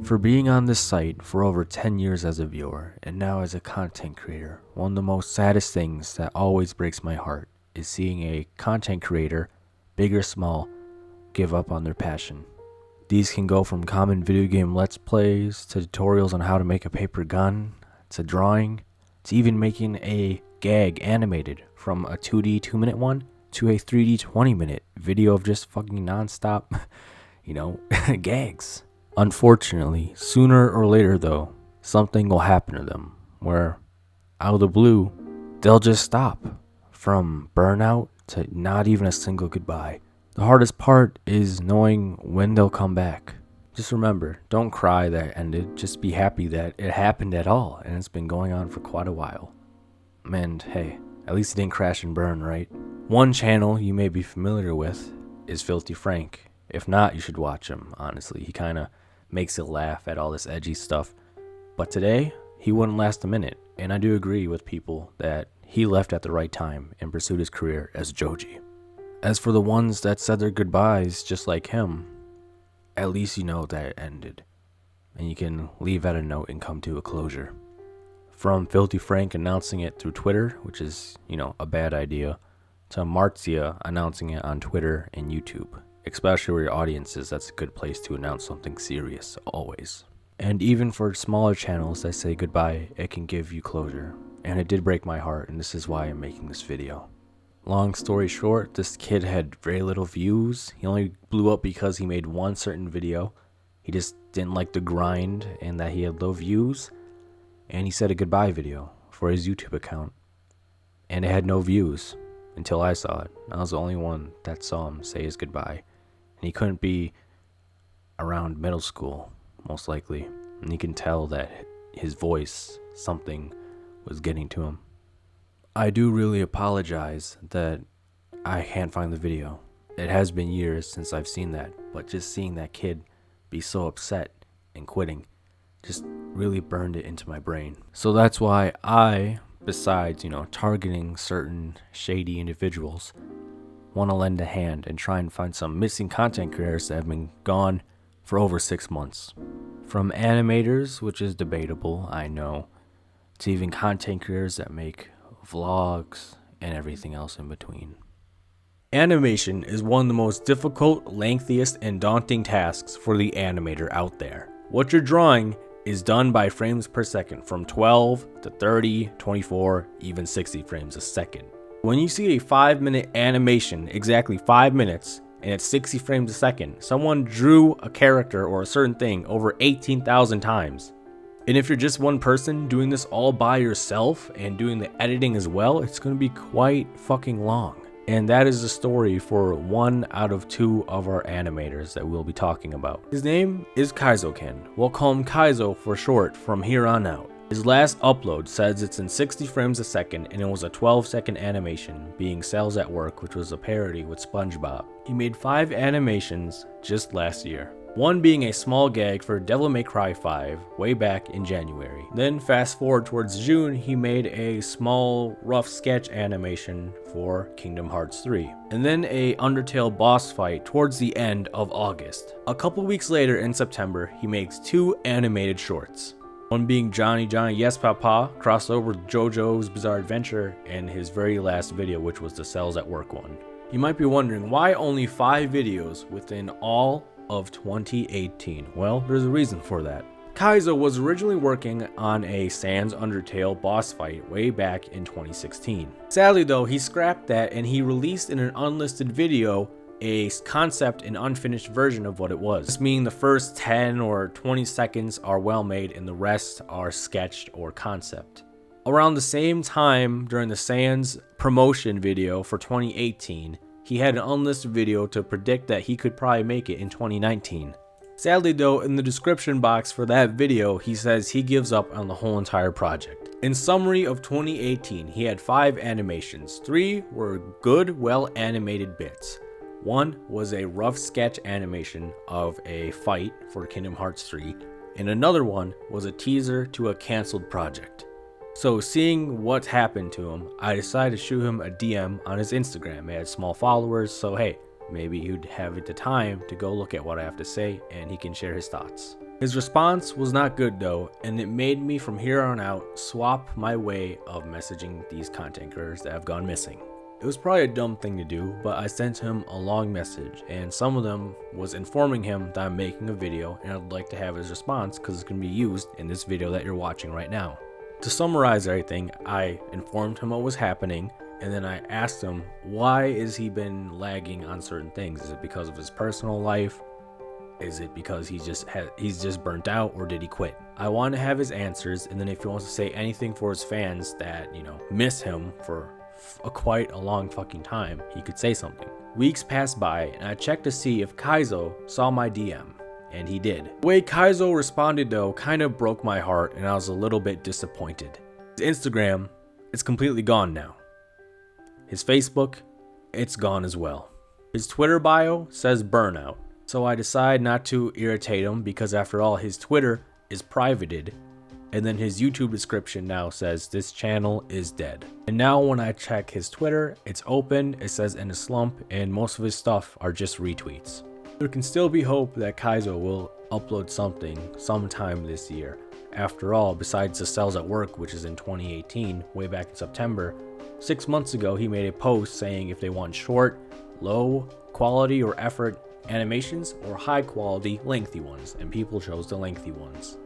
For being on this site for over 10 years as a viewer and now as a content creator, one of the most saddest things that always breaks my heart is seeing a content creator, big or small, give up on their passion. These can go from common video game let's plays to tutorials on how to make a paper gun, to drawing, to even making a gag animated from a 2D 2-minute one to a 3D 20-minute video of just fucking non-stop, gags. Unfortunately, sooner or later though, something will happen to them where, out of the blue, they'll just stop. From burnout to not even a single goodbye. The hardest part is knowing when they'll come back. Just remember, don't cry that it ended, just be happy that it happened at all, and it's been going on for quite a while. And hey, at least it didn't crash and burn, right? One channel you may be familiar with is Filthy Frank. If not, you should watch him, honestly. He kinda makes it laugh at all this edgy stuff. But today, he wouldn't last a minute, and I do agree with people that he left at the right time and pursued his career as Joji. As for the ones that said their goodbyes just like him, at least you know that it ended, and you can leave at a note and come to a closure. From Filthy Frank announcing it through Twitter, which is, a bad idea, to Marzia announcing it on Twitter and YouTube. Especially where your audience is, that's a good place to announce something serious, always. And even for smaller channels that say goodbye, it can give you closure. And it did break my heart, and this is why I'm making this video. Long story short, this kid had very little views. He only blew up because he made one certain video. He just didn't like the grind and that he had low views. And he said a goodbye video for his YouTube account. And it had no views until I saw it. I was the only one that saw him say his goodbye. And he couldn't be around middle school, most likely. And you can tell that his voice, something was getting to him. I do really apologize that I can't find the video. It has been years since I've seen that, but just seeing that kid be so upset and quitting just really burned it into my brain. So that's why I, besides, targeting certain shady individuals, want to lend a hand and try and find some missing content creators that have been gone for over 6 months. From animators, which is debatable, I know, to even content creators that make vlogs and everything else in between. Animation is one of the most difficult, lengthiest, and daunting tasks for the animator out there. What you're drawing is done by frames per second from 12 to 30, 24, even 60 frames a second. When you see a 5-minute animation, exactly 5 minutes, and it's 60 frames a second, someone drew a character or a certain thing over 18,000 times. And if you're just one person doing this all by yourself and doing the editing as well, it's going to be quite fucking long. And that is the story for 1 out of 2 of our animators that we'll be talking about. His name is Kyzoken. We'll call him Kyzo for short from here on out. His last upload says it's in 60 frames a second, and it was a 12-second animation, being Cells at Work, which was a parody with SpongeBob. He made 5 animations just last year. One being a small gag for Devil May Cry 5 way back in January. Then fast forward towards June, he made a small rough sketch animation for Kingdom Hearts 3. And then a Undertale boss fight towards the end of August. A couple weeks later in September, he makes 2 animated shorts. One being Johnny Yes Papa, crossover with JoJo's Bizarre Adventure, and his very last video, which was the Cells at Work one. You might be wondering, why only 5 videos within all of 2018? Well, there's a reason for that. Kyzo was originally working on a Sans Undertale boss fight way back in 2016. Sadly though, he scrapped that and he released in an unlisted video a concept and unfinished version of what it was. This meaning the first 10 or 20 seconds are well made and the rest are sketched or concept. Around the same time during the Sans promotion video for 2018, he had an unlisted video to predict that he could probably make it in 2019. Sadly though, in the description box for that video, he says he gives up on the whole entire project. In summary of 2018, he had 5 animations. 3 were good, well animated bits. 1 was a rough sketch animation of a fight for Kingdom Hearts 3, and another one was a teaser to a canceled project. So seeing what happened to him, I decided to shoot him a DM on his Instagram. He had small followers, so hey, maybe he'd have the time to go look at what I have to say and he can share his thoughts. His response was not good though, and it made me from here on out swap my way of messaging these content creators that have gone missing. It was probably a dumb thing to do, but I sent him a long message, and some of them was informing him that I'm making a video and I'd like to have his response because it's going to be used in this video that you're watching right now. To summarize everything, I informed him what was happening, and then I asked him why is he been lagging on certain things. Is it because of his personal life? Is it because he's just burnt out, or did he quit? I want to have his answers, and then if he wants to say anything for his fans that, miss him for quite a long fucking time, he could say something. Weeks passed by, and I checked to see if Kyzo saw my DM, and he did. The way Kyzo responded though kind of broke my heart, and I was a little bit disappointed. His Instagram, it's completely gone now. His Facebook, it's gone as well. His Twitter bio says burnout. So I decide not to irritate him because after all, his Twitter is privated, and then his YouTube description now says this channel is dead. And now when I check his Twitter, it's open, it says in a slump, and most of his stuff are just retweets. There can still be hope that Kyzo will upload something sometime this year. After all, besides the Cells at Work, which is in 2018, way back in September, 6 months ago he made a post saying if they want short, low quality or effort animations or high quality lengthy ones, and people chose the lengthy ones.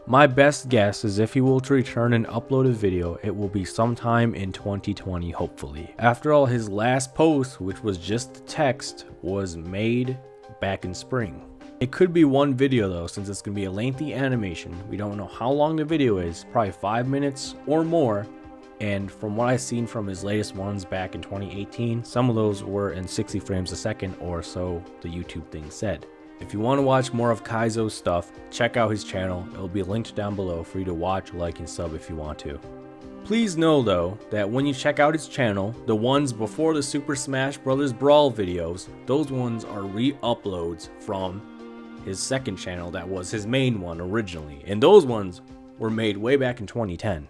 My best guess is if he will to return and upload a video, it will be sometime in 2020 hopefully. After all, his last post, which was just text, was made back in spring. It could be one video though, since it's going to be a lengthy animation. We don't know how long the video is, probably 5 minutes or more. And from what I've seen from his latest ones back in 2018, some of those were in 60 frames a second or so the YouTube thing said. If you want to watch more of Kyzo's stuff, check out his channel. It will be linked down below for you to watch, like, and sub if you want to. Please know though that when you check out his channel, the ones before the Super Smash Bros. Brawl videos, those ones are re-uploads from his second channel that was his main one originally. And those ones were made way back in 2010.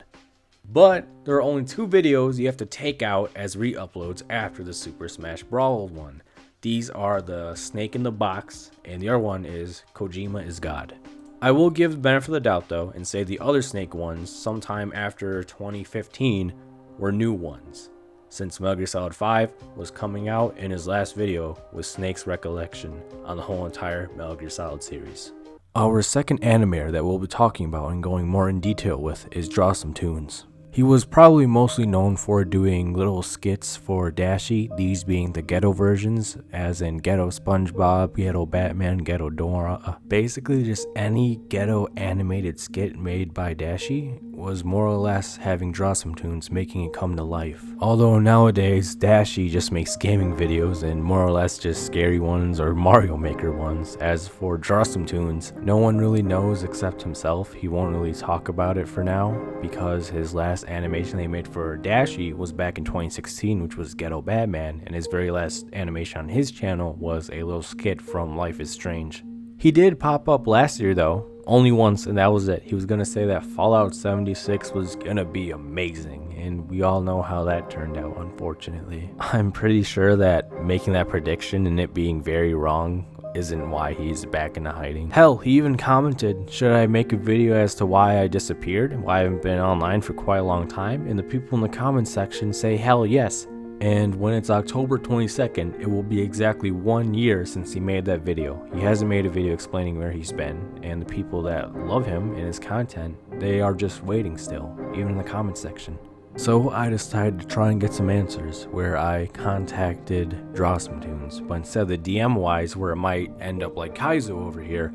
But there are only 2 videos you have to take out as re-uploads after the Super Smash Brawl one. These are the Snake in the Box, and the other one is Kojima is God. I will give the benefit of the doubt though and say the other Snake ones sometime after 2015 were new ones, since Metal Gear Solid 5 was coming out and his last video was Snake's recollection on the whole entire Metal Gear Solid series. Our second animator that we'll be talking about and going more in detail with is Drawesometoons. He was probably mostly known for doing little skits for Dashi, these being the ghetto versions, as in Ghetto SpongeBob, Ghetto Batman, Ghetto Dora. Basically just any ghetto animated skit made by Dashi was more or less having Drawesometoons making it come to life. Although nowadays Dashi just makes gaming videos and more or less just scary ones or Mario Maker ones. As for Drawesometoons, no one really knows except himself. He won't really talk about it for now because his last animation they made for Dashi was back in 2016, which was Ghetto Batman, and his very last animation on his channel was a little skit from Life is Strange. He did pop up last year though, only once, and that was it. He was gonna say that Fallout 76 was gonna be amazing, and we all know how that turned out, unfortunately. I'm pretty sure that making that prediction and it being very wrong isn't why he's back into hiding. Hell, he even commented, should I make a video as to why I disappeared, why I haven't been online for quite a long time, and the people in the comment section say hell yes. And when it's October 22nd, it will be exactly 1 year since he made that video. He hasn't made a video explaining where he's been, and the people that love him and his content, they are just waiting still, even in the comment section. So I decided to try and get some answers, where I contacted Drawesometoons, but instead of the DM wise where it might end up like Kyzo over here,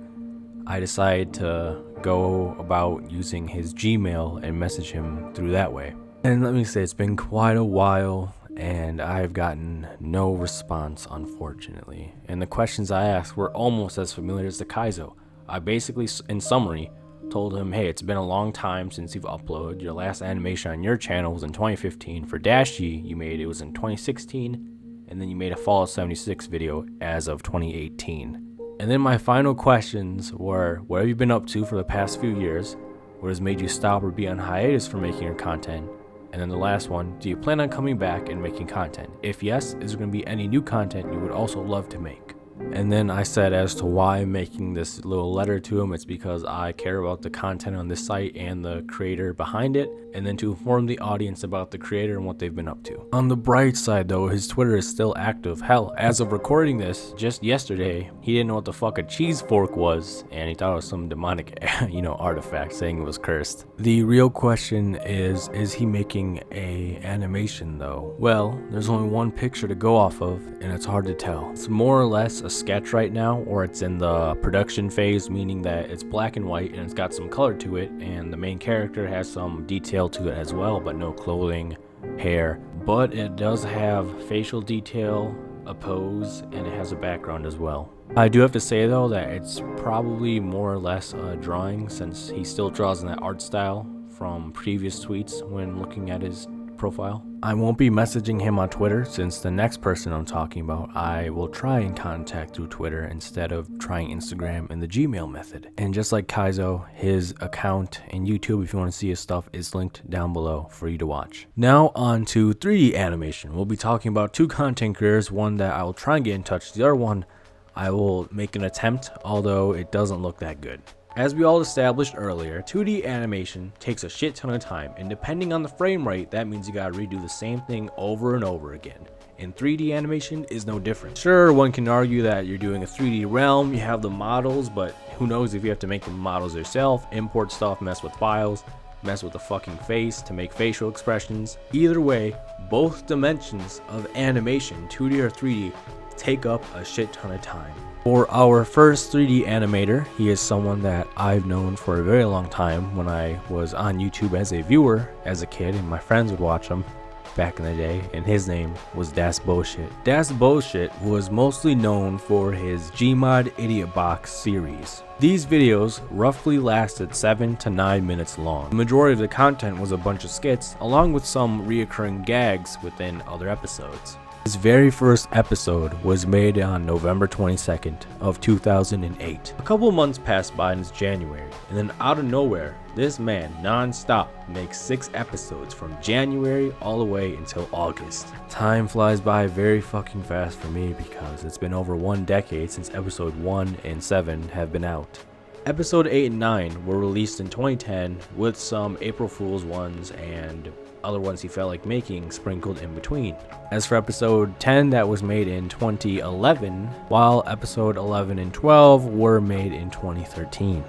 I decided to go about using his Gmail and message him through that way. And let me say, it's been quite a while and I've gotten no response, unfortunately. And the questions I asked were almost as familiar as the Kyzo. I basically, in summary, told him, hey, it's been a long time since you've uploaded. Your last animation on your channel was in 2015. For Dashi, it was in 2016, and then you made a Fallout 76 video as of 2018. And then my final questions were, what have you been up to for the past few years? What has made you stop or be on hiatus for making your content? And then the last one, do you plan on coming back and making content? If yes, is there going to be any new content you would also love to make? And then I said as to why I'm making this little letter to him, it's because I care about the content on this site and the creator behind it, and then to inform the audience about the creator and what they've been up to. On the bright side though, his Twitter is still active. Hell, as of recording this, just yesterday, he didn't know what the fuck a cheese fork was, and he thought it was some demonic, artifact, saying it was cursed. The real question is he making a animation though? Well, there's only one picture to go off of, and it's hard to tell. It's more or less a sketch right now, or it's in the production phase, meaning that it's black and white and it's got some color to it, and the main character has some detail to it as well, but no clothing, hair. But it does have facial detail, a pose, and it has a background as well. I do have to say though that it's probably more or less a drawing, since he still draws in that art style from previous tweets when looking at his profile. I won't be messaging him on Twitter, since the next person I'm talking about I will try and contact through Twitter instead of trying Instagram and the Gmail method. And just like Kyzo, his account and YouTube, if you want to see his stuff, is linked down below for you to watch. Now on to 3D animation. We'll be talking about two content creators, one that I will try and get in touch, the other one I will make an attempt, although it doesn't look that good. As we all established earlier, 2D animation takes a shit ton of time, and depending on the frame rate, that means you gotta redo the same thing over and over again. And 3D animation is no different. Sure, one can argue that you're doing a 3D realm, you have the models, but who knows if you have to make the models yourself, import stuff, mess with files, mess with the fucking face to make facial expressions. Either way, both dimensions of animation, 2D or 3D, take up a shit ton of time. For our first 3D animator, he is someone that I've known for a very long time when I was on YouTube as a viewer as a kid, and my friends would watch him back in the day, and his name was Dasboschitt. Dasboschitt was mostly known for his Gmod Idiot Box series. These videos roughly lasted 7 to 9 minutes long. The majority of the content was a bunch of skits, along with some reoccurring gags within other episodes. His very first episode was made on November 22nd of 2008. A couple months passed by and it's January, and then out of nowhere, this man non-stop makes 6 episodes from January all the way until August. Time flies by very fucking fast for me because it's been over 1 decade since episode 1 and 7 have been out. Episode 8 and 9 were released in 2010 with some April Fool's ones and other ones he felt like making sprinkled in between. As for episode 10, that was made in 2011, while episode 11 and 12 were made in 2013.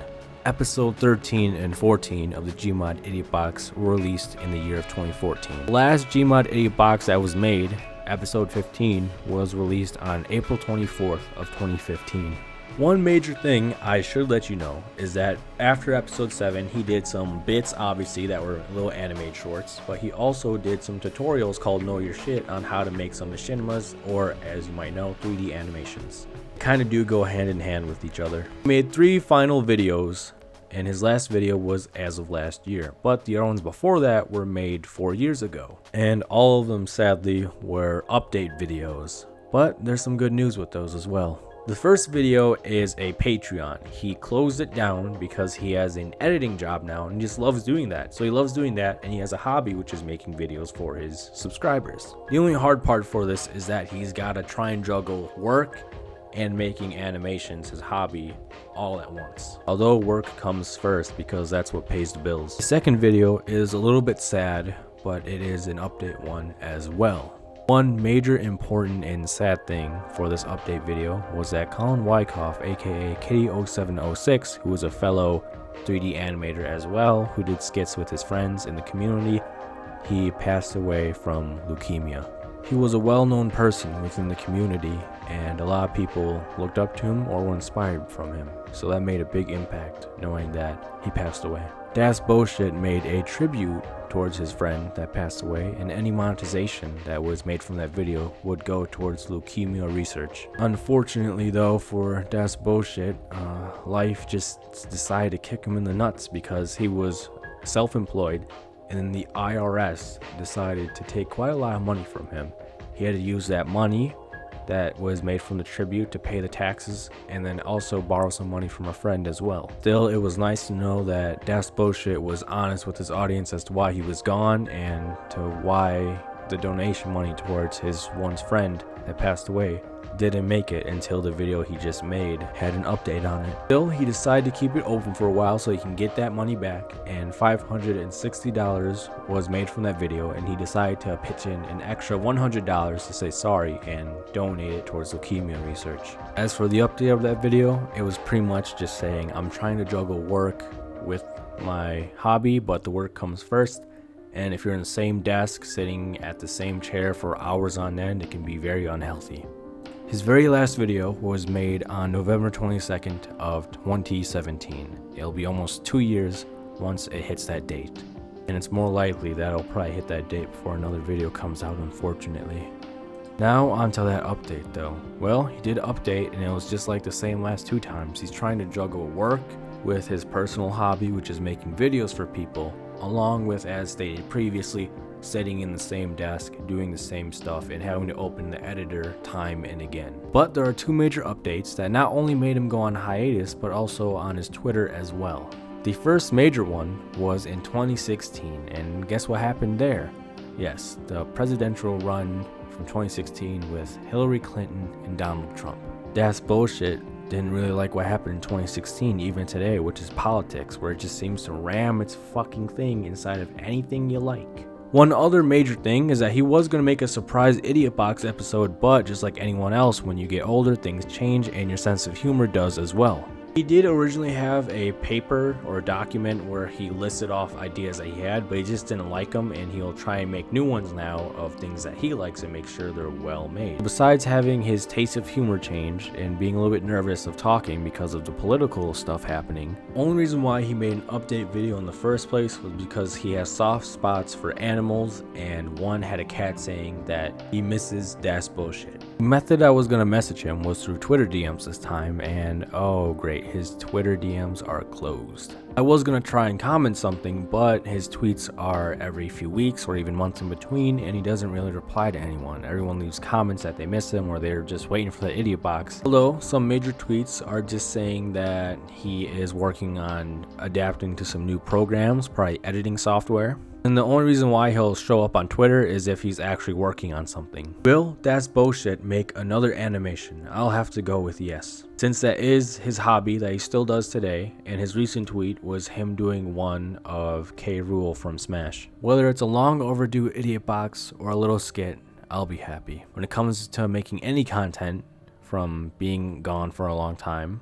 Episode 13 and 14 of the Gmod Idiot Box were released in the year of 2014. The last Gmod Idiot Box that was made, episode 15, was released on April 24th of 2015. One major thing I should let you know is that after episode 7, he did some bits, obviously, that were little animated shorts, but he also did some tutorials called Know Your Shit on how to make some machinimas, or as you might know, 3D animations. Kind of do go hand in hand with each other. He made 3 final videos, and his last video was as of last year, but the other ones before that were made 4 years ago. And all of them, sadly, were update videos, but there's some good news with those as well. The first video is a Patreon. He closed it down because he has an editing job now and he just loves doing that. So he loves doing that, and he has a hobby, which is making videos for his subscribers. The only hard part for this is that he's got to try and juggle work and making animations, his hobby, all at once. Although work comes first because that's what pays the bills. The second video is a little bit sad, but it is an update one as well. One major important and sad thing for this update video was that Colin Wyckoff, aka Kitty0706, who was a fellow 3D animator as well, who did skits with his friends in the community, he passed away from leukemia. He was a well-known person within the community, and a lot of people looked up to him or were inspired from him, so that made a big impact knowing that he passed away. Dasboschitt made a tribute towards his friend that passed away, and any monetization that was made from that video would go towards leukemia research. Unfortunately though, for Dasboschitt, life just decided to kick him in the nuts because he was self-employed, and then the IRS decided to take quite a lot of money from him. He had to use that money that was made from the tribute to pay the taxes, and then also borrow some money from a friend as well. Still, it was nice to know that Dasboschitt was honest with his audience as to why he was gone and to why the donation money towards his once friend that passed away didn't make it until the video he just made had an update on it. Still, he decided to keep it open for a while so he can get that money back, and $560 was made from that video, and he decided to pitch in an extra $100 to say sorry and donate it towards leukemia research. As for the update of that video, it was pretty much just saying, I'm trying to juggle work with my hobby, but the work comes first. And if you're in the same desk, sitting at the same chair for hours on end, it can be very unhealthy. His very last video was made on November 22nd of 2017. It'll be almost 2 years once it hits that date. And it's more likely that it'll probably hit that date before another video comes out, unfortunately. Now onto that update though. Well, he did update and it was just like the same last 2 times. He's trying to juggle work with his personal hobby, which is making videos for people, along with, as stated previously, sitting in the same desk, doing the same stuff, and having to open the editor time and again. But there are 2 major updates that not only made him go on hiatus, but also on his Twitter as well. The first major one was in 2016, and guess what happened there? Yes, the presidential run from 2016 with Hillary Clinton and Donald Trump. Dasboschitt didn't really like what happened in 2016, even today, which is politics, where it just seems to ram its fucking thing inside of anything you like. One other major thing is that he was going to make a surprise Idiot Box episode, but just like anyone else, when you get older, things change and your sense of humor does as well. He did originally have a paper or a document where he listed off ideas that he had, but he just didn't like them, and he'll try and make new ones now of things that he likes and make sure they're well made. Besides having his taste of humor change and being a little bit nervous of talking because of the political stuff happening, only reason why he made an update video in the first place was because he has soft spots for animals, and one had a cat saying that he misses Dasboschitt. The method I was going to message him was through Twitter DMs this time, and oh great, his Twitter DMs are closed. I was going to try and comment something, but his tweets are every few weeks or even months in between, and he doesn't really reply to anyone. Everyone leaves comments that they miss him or they're just waiting for the Idiot Box. Although some major tweets are just saying that he is working on adapting to some new programs, probably editing software. And the only reason why he'll show up on Twitter is if he's actually working on something. Will Dasboschitt make another animation? I'll have to go with yes, since that is his hobby that he still does today, and his recent tweet was him doing one of K. Rool from Smash. Whether it's a long overdue Idiot Box or a little skit, I'll be happy. When it comes to making any content from being gone for a long time,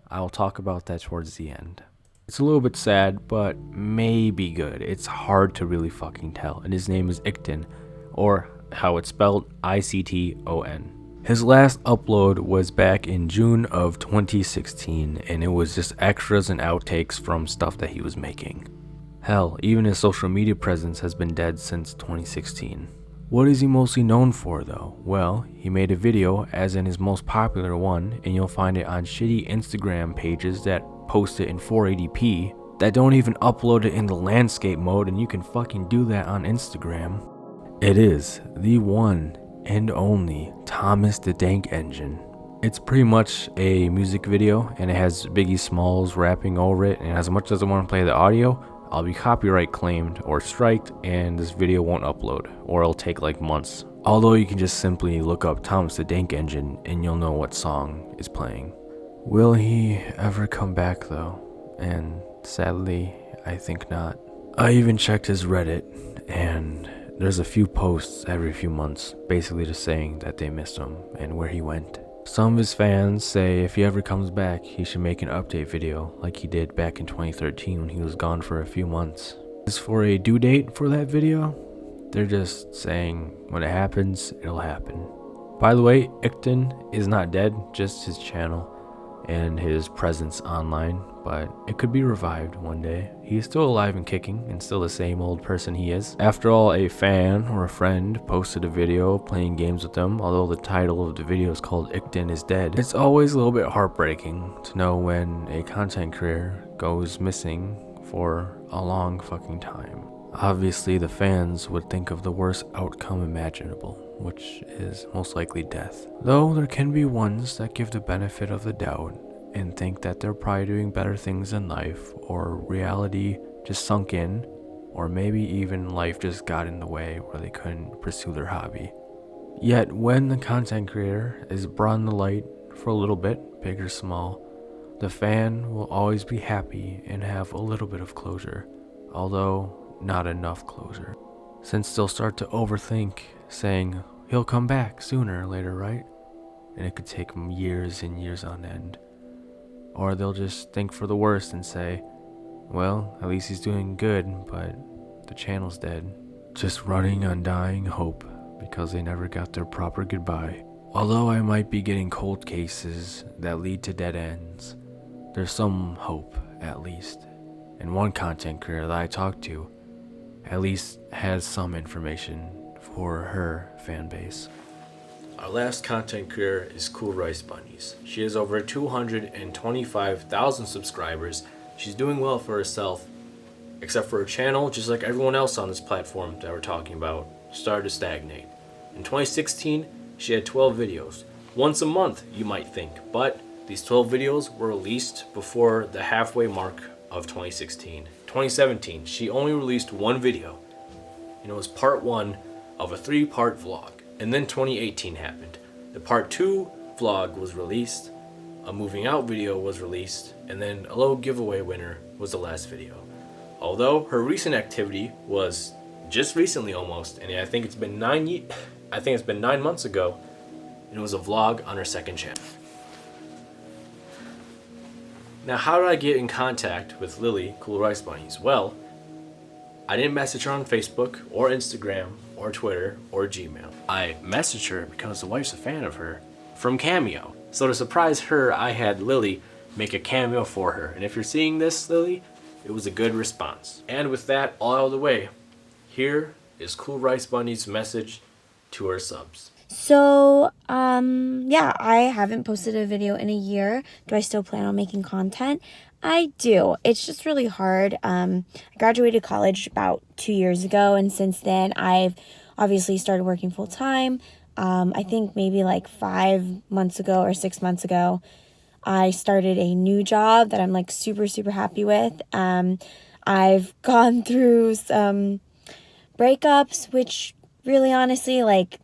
I'll talk about that towards the end. It's a little bit sad, but maybe good. It's hard to really fucking tell. And his name is ICTON, or how it's spelled, ICTON. His last upload was back in June of 2016, and it was just extras and outtakes from stuff that he was making. Hell, even his social media presence has been dead since 2016. What is he mostly known for though? Well, he made a video, as in his most popular one, and you'll find it on shitty Instagram pages that post it in 480p, that don't even upload it in the landscape mode, and you can fucking do that on Instagram. It is the one and only Thomas the Dank Engine. It's pretty much a music video, and it has Biggie Smalls rapping over it, and as much as I want to play the audio, I'll be copyright claimed or striked, and this video won't upload, or it'll take like months. Although you can just simply look up Thomas the Dank Engine and you'll know what song is playing. Will he ever come back though? And sadly, I think not. I even checked his Reddit, and there's a few posts every few months basically just saying that they missed him and where he went. Some of his fans say if he ever comes back, he should make an update video like he did back in 2013 when he was gone for a few months. As for a due date for that video, they're just saying when it happens, it'll happen. By the way, ICTON is not dead, just his channel and his presence online, but it could be revived one day. He is still alive and kicking and still the same old person he is. After all, a fan or a friend posted a video playing games with him, although the title of the video is called ICTON is Dead. It's always a little bit heartbreaking to know when a content creator goes missing for a long fucking time. Obviously, the fans would think of the worst outcome imaginable, which is most likely death. Though there can be ones that give the benefit of the doubt and think that they're probably doing better things in life, or reality just sunk in, or maybe even life just got in the way where they couldn't pursue their hobby. Yet when the content creator is brought in the light for a little bit, big or small, the fan will always be happy and have a little bit of closure, although not enough closure. Since they'll start to overthink, saying, he'll come back sooner or later, right? And it could take them years and years on end. Or they'll just think for the worst and say, well, at least he's doing good, but the channel's dead. Just running on dying hope because they never got their proper goodbye. Although I might be getting cold cases that lead to dead ends, there's some hope, at least. And one content creator that I talked to at least has some information for her fan base. Our last content creator is CoolRiceBunnies. She has over 225,000 subscribers. She's doing well for herself, except for her channel, just like everyone else on this platform that we're talking about, started to stagnate. In 2016, she had 12 videos. Once a month, you might think, but these 12 videos were released before the halfway mark of 2016. 2017, she only released one video, and it was part 1 of a 3-part vlog. And then 2018 happened. The part 2 vlog was released, a moving out video was released, and then a little giveaway winner was the last video. Although her recent activity was just recently almost, and I think it's been 9 months ago, and it was a vlog on her second channel. Now, how did I get in contact with Lily, CoolRiceBunnies? Well, I didn't message her on Facebook or Instagram or Twitter or Gmail. I messaged her because the wife's a fan of her from Cameo. So to surprise her, I had Lily make a cameo for her. And if you're seeing this, Lily, it was a good response. And with that all out of the way, here is CoolRiceBunnies' message to her subs. So, yeah, I haven't posted a video in a year. Do I still plan on making content? I do. It's just really hard. I graduated college about 2 years ago, and since then I've obviously started working full time. I think maybe like 5 months ago or 6 months ago, I started a new job that I'm like super, super happy with. I've gone through some breakups, which really honestly like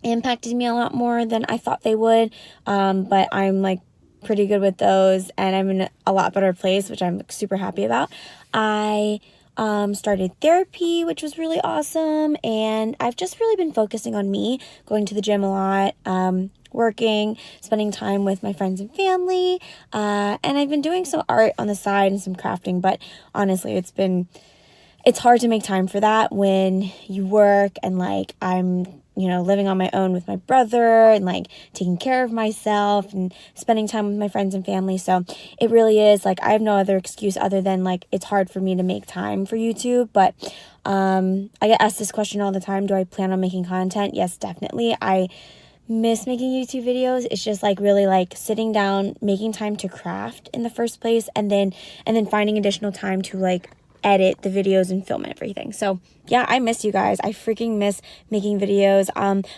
impacted me a lot more than I thought they would. But I'm like pretty good with those, and I'm in a lot better place, which I'm super happy about. I started therapy, which was really awesome, and I've just really been focusing on me, going to the gym a lot, working, spending time with my friends and family, and I've been doing some art on the side and some crafting, but honestly, it's hard to make time for that when you work and like I'm living on my own with my brother and like taking care of myself and spending time with my friends and family. So it really is like I have no other excuse other than like it's hard for me to make time for YouTube. But I get asked this question all the time. Do I plan on making content? Yes, definitely. I miss making YouTube videos. It's just like really like sitting down, making time to craft in the first place, and then finding additional time to like edit the videos and film everything. So yeah, I miss you guys. I freaking miss making videos.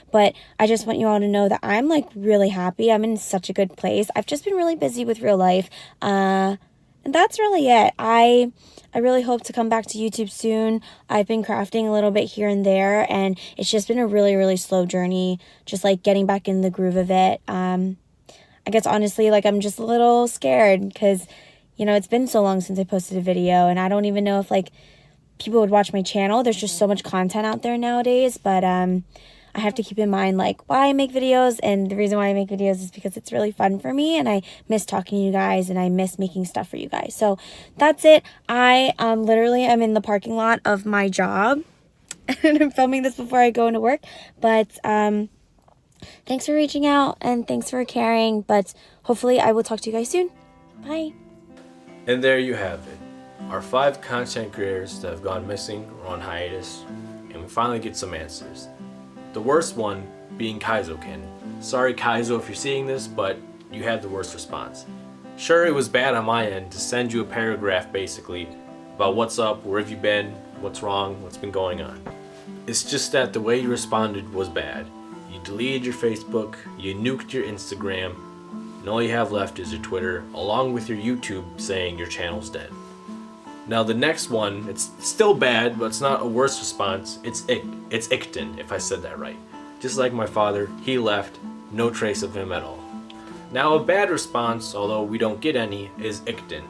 But I just want you all to know that I'm like really happy. I'm in such a good place. I've just been really busy with real life. And that's really it. I really hope to come back to YouTube soon. I've been crafting a little bit here and there, and it's just been a really, really slow journey, just like getting back in the groove of it. I guess honestly, like I'm just a little scared because it's been so long since I posted a video, and I don't even know if like people would watch my channel. There's just so much content out there nowadays, but I have to keep in mind like why I make videos, and the reason why I make videos is because it's really fun for me, and I miss talking to you guys, and I miss making stuff for you guys. So that's it. I literally am in the parking lot of my job, and I'm filming this before I go into work, but thanks for reaching out, and thanks for caring, but hopefully I will talk to you guys soon. Bye. And there you have it. Our 5 content creators that have gone missing or on hiatus, and we finally get some answers. The worst one being Kyzoken. Sorry Kyzo if you're seeing this, but you had the worst response. Sure, it was bad on my end to send you a paragraph basically about what's up, where have you been, what's wrong, what's been going on. It's just that the way you responded was bad. You deleted your Facebook, you nuked your Instagram, and all you have left is your Twitter, along with your YouTube saying your channel's dead. Now the next one, it's still bad, but it's not a worse response. It's ICTON, if I said that right. Just like my father, he left, no trace of him at all. Now a bad response, although we don't get any, is ICTON.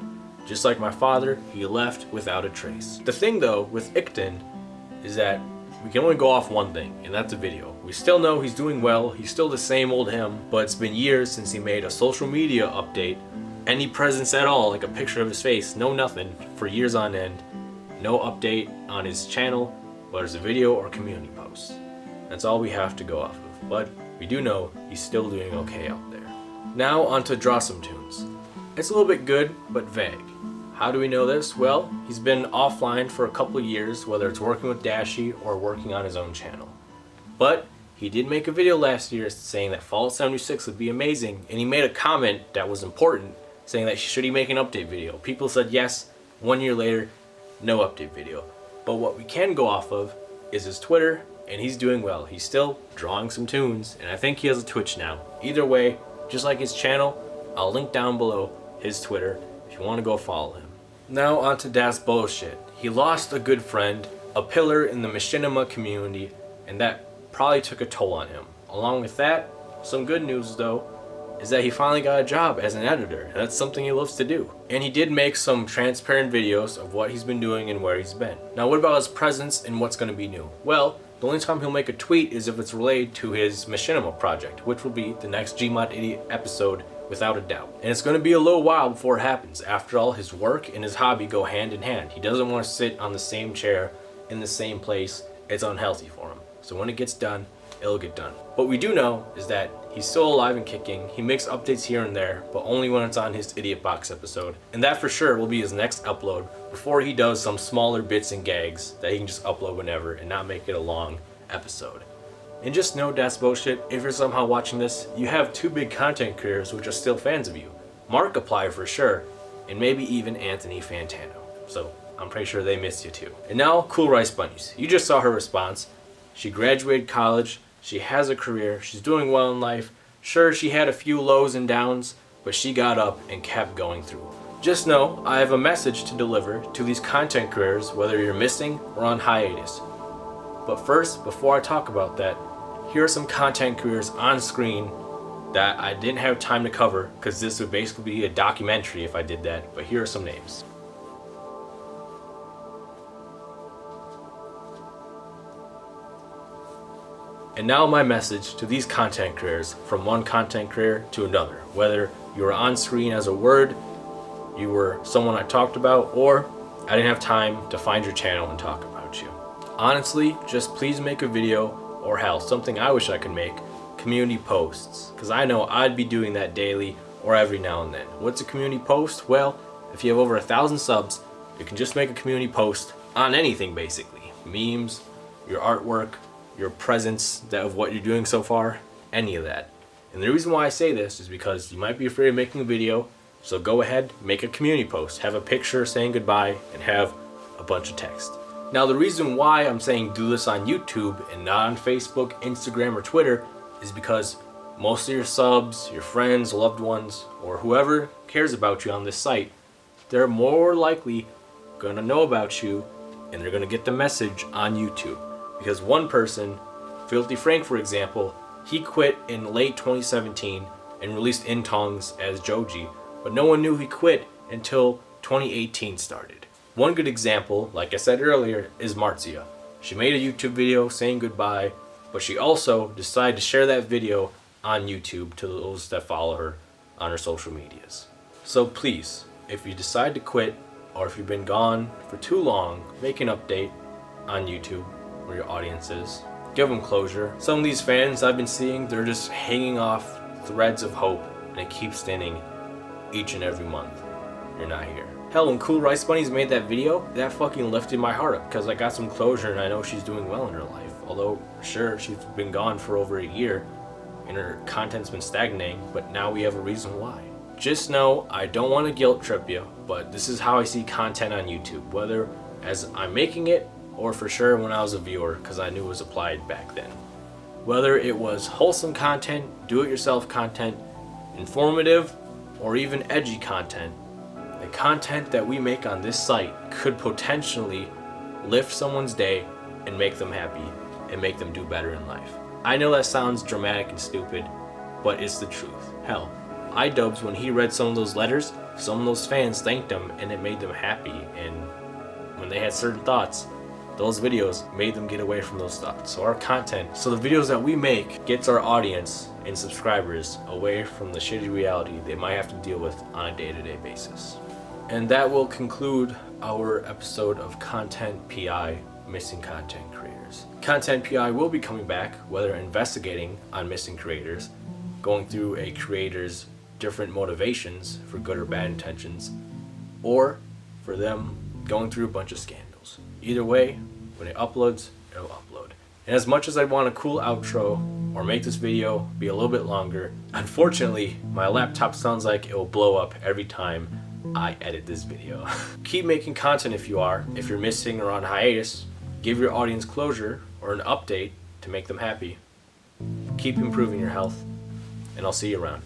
Just like my father, he left without a trace. The thing though with ICTON is that we can only go off one thing, and that's a video. We still know he's doing well, he's still the same old him, but it's been years since he made a social media update, any presence at all, like a picture of his face, no nothing, for years on end. No update on his channel, whether it's a video or community post. That's all we have to go off of, but we do know he's still doing okay out there. Now onto Drawesometoons. It's a little bit good, but vague. How do we know this? Well, he's been offline for a couple of years, whether it's working with Dashi or working on his own channel. But he did make a video last year saying that Fallout 76 would be amazing, and he made a comment that was important, saying that should he make an update video. People said yes. 1 year later, no update video. But what we can go off of is his Twitter, and he's doing well. He's still drawing some tunes, and I think he has a Twitch now. Either way, just like his channel, I'll link down below his Twitter if you want to go follow him. Now onto Dasboschitt. He lost a good friend, a pillar in the Machinima community, and that probably took a toll on him. Along with that, some good news though, is that he finally got a job as an editor. That's something he loves to do. And he did make some transparent videos of what he's been doing and where he's been. Now what about his presence and what's going to be new? Well, the only time he'll make a tweet is if it's related to his Machinima project, which will be the next Gmod Idiot episode without a doubt. And it's going to be a little while before it happens. After all, his work and his hobby go hand in hand. He doesn't want to sit on the same chair in the same place. It's unhealthy for him. So when it gets done, it'll get done. What we do know is that he's still alive and kicking. He makes updates here and there, but only when it's on his Idiot Box episode. And that for sure will be his next upload before he does some smaller bits and gags that he can just upload whenever and not make it a long episode. And just know, Dasboschitt, if you're somehow watching this, you have two big content creators which are still fans of you. Markiplier for sure, and maybe even Anthony Fantano. So I'm pretty sure they miss you too. And now, CoolRiceBunnies. You just saw her response. She graduated college, she has a career, she's doing well in life. Sure, she had a few lows and downs, but she got up and kept going through. Just know, I have a message to deliver to these content creators, whether you're missing or on hiatus. But first, before I talk about that, here are some content creators on screen that I didn't have time to cover because this would basically be a documentary if I did that, but here are some names. And now my message to these content creators, from one content creator to another, whether you were on screen as a word, you were someone I talked about, or I didn't have time to find your channel and talk about you. Honestly, just please make a video, or hell, something I wish I could make, community posts, because I know I'd be doing that daily or every now and then. What's a community post? Well, if you have over 1,000 subs, you can just make a community post on anything basically. Memes, your artwork, your presence of what you're doing so far, any of that. And the reason why I say this is because you might be afraid of making a video, so go ahead, make a community post, have a picture saying goodbye, and have a bunch of text. Now the reason why I'm saying do this on YouTube and not on Facebook, Instagram, or Twitter is because most of your subs, your friends, loved ones, or whoever cares about you on this site, they're more likely gonna know about you and they're gonna get the message on YouTube. Because one person, Filthy Frank for example, he quit in late 2017 and released In Tongues as Joji, but no one knew he quit until 2018 started. One good example, like I said earlier, is Marzia. She made a YouTube video saying goodbye, but she also decided to share that video on YouTube to those that follow her on her social medias. So please, if you decide to quit, or if you've been gone for too long, make an update on YouTube where your audience is. Give them closure. Some of these fans I've been seeing, they're just hanging off threads of hope, and it keeps thinning each and every month. You're not here. Hell, when CoolRiceBunnies made that video, that fucking lifted my heart up because I got some closure and I know she's doing well in her life. Although, sure, she's been gone for over a year and her content's been stagnating, but now we have a reason why. Just know, I don't want to guilt trip you, but this is how I see content on YouTube, whether as I'm making it or for sure when I was a viewer, because I knew it was applied back then. Whether it was wholesome content, do-it-yourself content, informative, or even edgy content, the content that we make on this site could potentially lift someone's day and make them happy and make them do better in life. I know that sounds dramatic and stupid, but it's the truth. Hell, iDubbbz, when he read some of those letters, some of those fans thanked him and it made them happy, and when they had certain thoughts, those videos made them get away from those thoughts. So our content, so the videos that we make gets our audience and subscribers away from the shitty reality they might have to deal with on a day-to-day basis. And that will conclude our episode of Content PI, Missing Content Creators. Content PI will be coming back, whether investigating on missing creators, going through a creator's different motivations for good or bad intentions, or for them going through a bunch of scandals. Either way, when it uploads, it'll upload. And as much as I want a cool outro or make this video be a little bit longer, unfortunately, my laptop sounds like it will blow up every time I edit this video. Keep making content if you are. If you're missing or on hiatus, give your audience closure or an update to make them happy. Keep improving your health, and I'll see you around.